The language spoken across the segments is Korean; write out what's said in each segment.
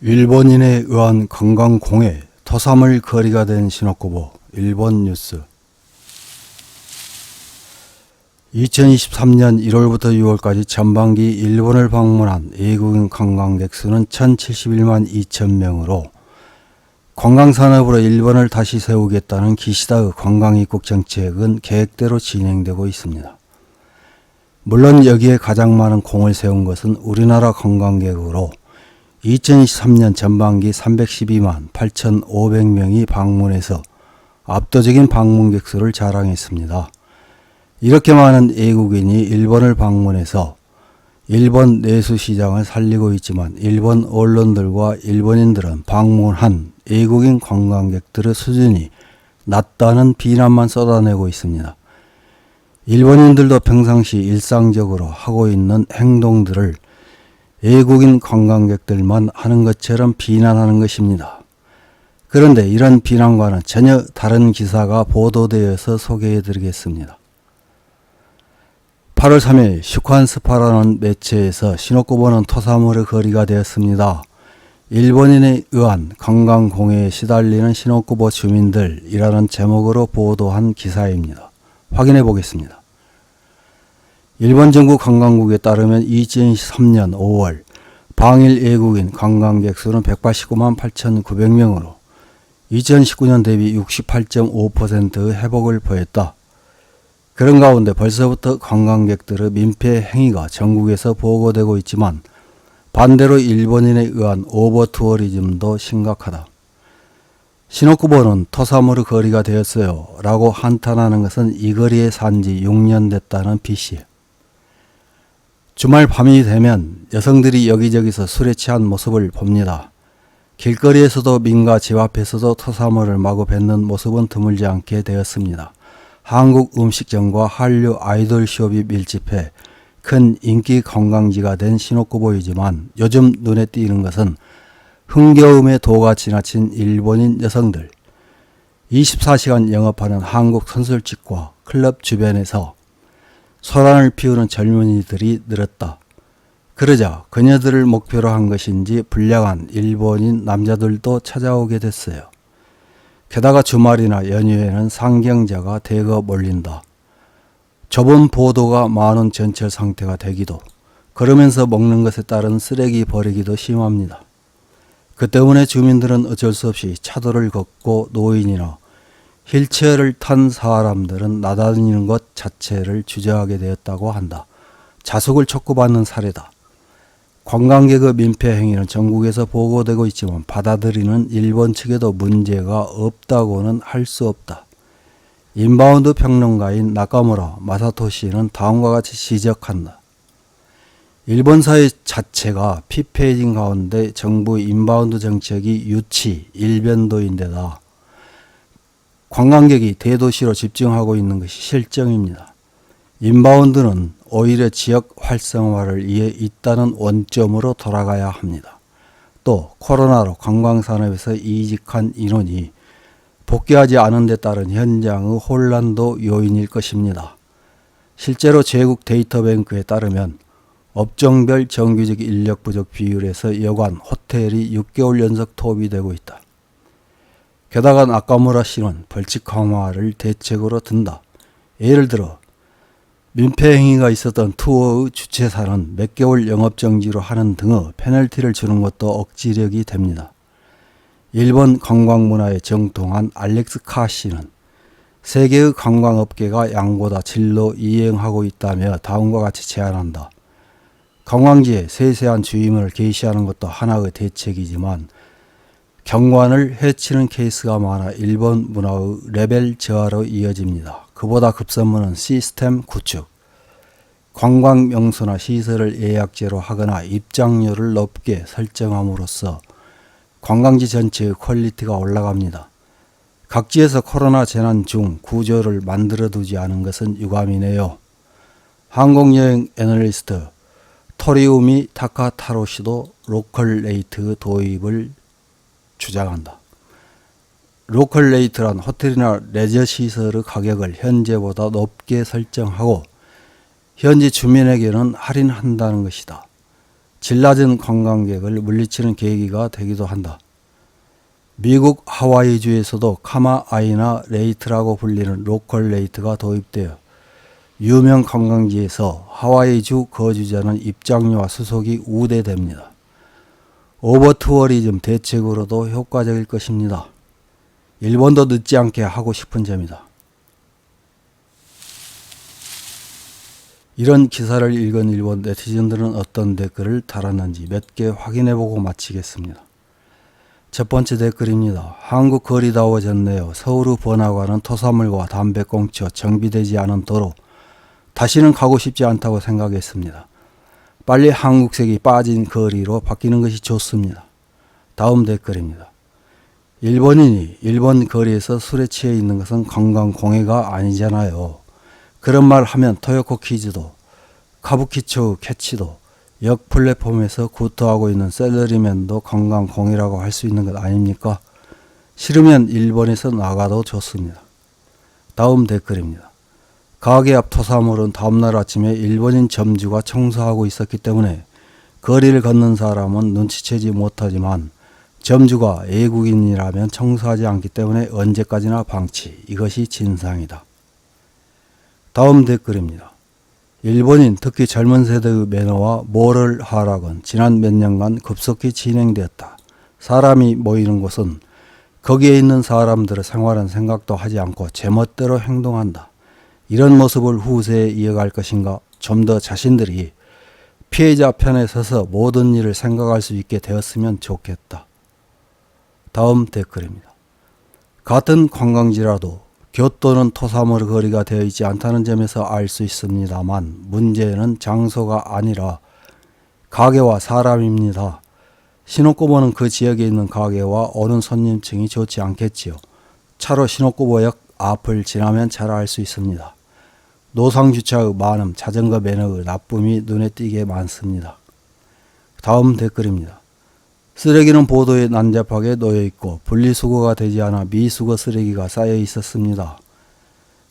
일본인에 의한 관광공해, 토사물 거리가 된 시노쿠보. 일본 뉴스. 2023년 1월부터 6월까지 전반기 일본을 방문한 외국인 관광객 수는 1071만 2천명으로 관광산업으로 일본을 다시 세우겠다는 기시다의 관광입국 정책은 계획대로 진행되고 있습니다. 물론 여기에 가장 많은 공을 세운 것은 우리나라 관광객으로 2023년 전반기 312만 8,500명이 방문해서 압도적인 방문객 수를 자랑했습니다. 이렇게 많은 외국인이 일본을 방문해서 일본 내수시장을 살리고 있지만 일본 언론들과 일본인들은 방문한 외국인 관광객들의 수준이 낮다는 비난만 쏟아내고 있습니다. 일본인들도 평상시 일상적으로 하고 있는 행동들을 외국인 관광객들만 하는 것처럼 비난하는 것입니다. 그런데 이런 비난과는 전혀 다른 기사가 보도되어서 소개해드리겠습니다. 8월 3일 슈칸스파라는 매체에서 시노쿠보는 토사물의 거리가 되었습니다. 일본인에 의한 관광공해에 시달리는 시노쿠보 주민들이라는 제목으로 보도한 기사입니다. 확인해 보겠습니다. 일본 정부 관광국에 따르면 2023년 5월 방일 외국인 관광객 수는 189만 8,900명으로 2019년 대비 68.5%의 회복을 보였다. 그런 가운데 벌써부터 관광객들의 민폐 행위가 전국에서 보고되고 있지만 반대로 일본인에 의한 오버투어리즘도 심각하다. 시노쿠보는 토사물의 거리가 되었어요 라고 한탄하는 것은 이 거리에 산지 6년 됐다는 빛이에요. 주말 밤이 되면 여성들이 여기저기서 술에 취한 모습을 봅니다. 길거리에서도 민가 집 앞에서도 토사물을 마구 뱉는 모습은 드물지 않게 되었습니다. 한국 음식점과 한류 아이돌숍이 밀집해 큰 인기 관광지가 된 시노쿠보이지만 요즘 눈에 띄는 것은 흥겨움의 도가 지나친 일본인 여성들. 24시간 영업하는 한국 선술집과 클럽 주변에서 소란을 피우는 젊은이들이 늘었다. 그러자 그녀들을 목표로 한 것인지 불량한 일본인 남자들도 찾아오게 됐어요. 게다가 주말이나 연휴에는 상경자가 대거 몰린다. 좁은 보도가 많은 전철 상태가 되기도, 그러면서 먹는 것에 따른 쓰레기 버리기도 심합니다. 그 때문에 주민들은 어쩔 수 없이 차도를 걷고 노인이나 휠체어를 탄 사람들은 나다니는 것 자체를 주저하게 되었다고 한다. 자숙을 촉구받는 사례다. 관광객의 민폐 행위는 전국에서 보고되고 있지만 받아들이는 일본 측에도 문제가 없다고는 할 수 없다. 인바운드 평론가인 나카무라 마사토시는 다음과 같이 지적한다. 일본 사회 자체가 피폐해진 가운데 정부의 인바운드 정책이 유치, 일변도인데다 관광객이 대도시로 집중하고 있는 것이 실정입니다. 인바운드는 오히려 지역 활성화를 위해 있다는 원점으로 돌아가야 합니다. 또 코로나로 관광산업에서 이직한 인원이 복귀하지 않은 데 따른 현장의 혼란도 요인일 것입니다. 실제로 제국 데이터뱅크에 따르면 업종별 정규직 인력 부족 비율에서 여관, 호텔이 6개월 연속 톱이 되고 있다. 게다가 나카무라 씨는 벌칙 강화를 대책으로 든다. 예를 들어 민폐 행위가 있었던 투어의 주최사는 몇 개월 영업정지로 하는 등의 페널티를 주는 것도 억지력이 됩니다. 일본 관광문화에 정통한 알렉스 카 씨는 세계의 관광업계가 양보다 질로 이행하고 있다며 다음과 같이 제안한다. 관광지에 세세한 주의문을 게시하는 것도 하나의 대책이지만 경관을 해치는 케이스가 많아 일본 문화의 레벨 저하로 이어집니다. 그보다 급선무는 시스템 구축. 관광 명소나 시설을 예약제로 하거나 입장료를 높게 설정함으로써 관광지 전체의 퀄리티가 올라갑니다. 각지에서 코로나 재난 중 구조를 만들어 두지 않은 것은 유감이네요. 항공여행 애널리스트 토리우미 타카타로시도 로컬 레이트 도입을 주장한다. 로컬 레이트란 호텔이나 레저 시설의 가격을 현재보다 높게 설정하고 현지 주민에게는 할인한다는 것이다. 질 낮은 관광객을 물리치는 계기가 되기도 한다. 미국 하와이주에서도 카마아이나 레이트라고 불리는 로컬 레이트가 도입되어 유명 관광지에서 하와이주 거주자는 입장료와 수속이 우대됩니다. 오버투어리즘 대책으로도 효과적일 것입니다. 일본도 늦지 않게 하고 싶은 점이다. 이런 기사를 읽은 일본 네티즌들은 어떤 댓글을 달았는지 몇 개 확인해보고 마치겠습니다. 첫 번째 댓글입니다. 한국 거리다워졌네요. 서울의 번화가는 토사물과 담배꽁초, 정비되지 않은 도로, 다시는 가고 싶지 않다고 생각했습니다. 빨리 한국색이 빠진 거리로 바뀌는 것이 좋습니다. 다음 댓글입니다. 일본인이 일본 거리에서 술에 취해 있는 것은 관광공해가 아니잖아요. 그런 말 하면 토요코 키즈도, 카부키초 캐치도, 역 플랫폼에서 구토하고 있는 셀러리맨도 관광공해라고 할 수 있는 것 아닙니까? 싫으면 일본에서 나가도 좋습니다. 다음 댓글입니다. 가게 앞 토사물은 다음날 아침에 일본인 점주가 청소하고 있었기 때문에 거리를 걷는 사람은 눈치채지 못하지만 점주가 외국인이라면 청소하지 않기 때문에 언제까지나 방치. 이것이 진상이다. 다음 댓글입니다. 일본인 특히 젊은 세대의 매너와 모럴 하락은 지난 몇 년간 급속히 진행되었다. 사람이 모이는 곳은 거기에 있는 사람들의 생활은 생각도 하지 않고 제멋대로 행동한다. 이런 모습을 후세에 이어갈 것인가? 좀 더 자신들이 피해자 편에 서서 모든 일을 생각할 수 있게 되었으면 좋겠다. 다음 댓글입니다. 같은 관광지라도 교토는 토사물 거리가 되어 있지 않다는 점에서 알 수 있습니다만 문제는 장소가 아니라 가게와 사람입니다. 시노쿠보는 그 지역에 있는 가게와 오는 손님층이 좋지 않겠지요. 차로 시노쿠보역 앞을 지나면 잘 알 수 있습니다. 노상주차의 많음, 자전거 매너의 나쁨이 눈에 띄게 많습니다. 다음 댓글입니다. 쓰레기는 보도에 난잡하게 놓여있고 분리수거가 되지 않아 미수거 쓰레기가 쌓여 있었습니다.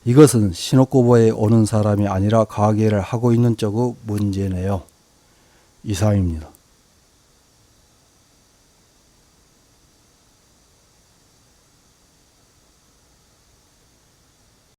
이것은 시노쿠보에 오는 사람이 아니라 가게를 하고 있는 쪽의 문제네요. 이상입니다.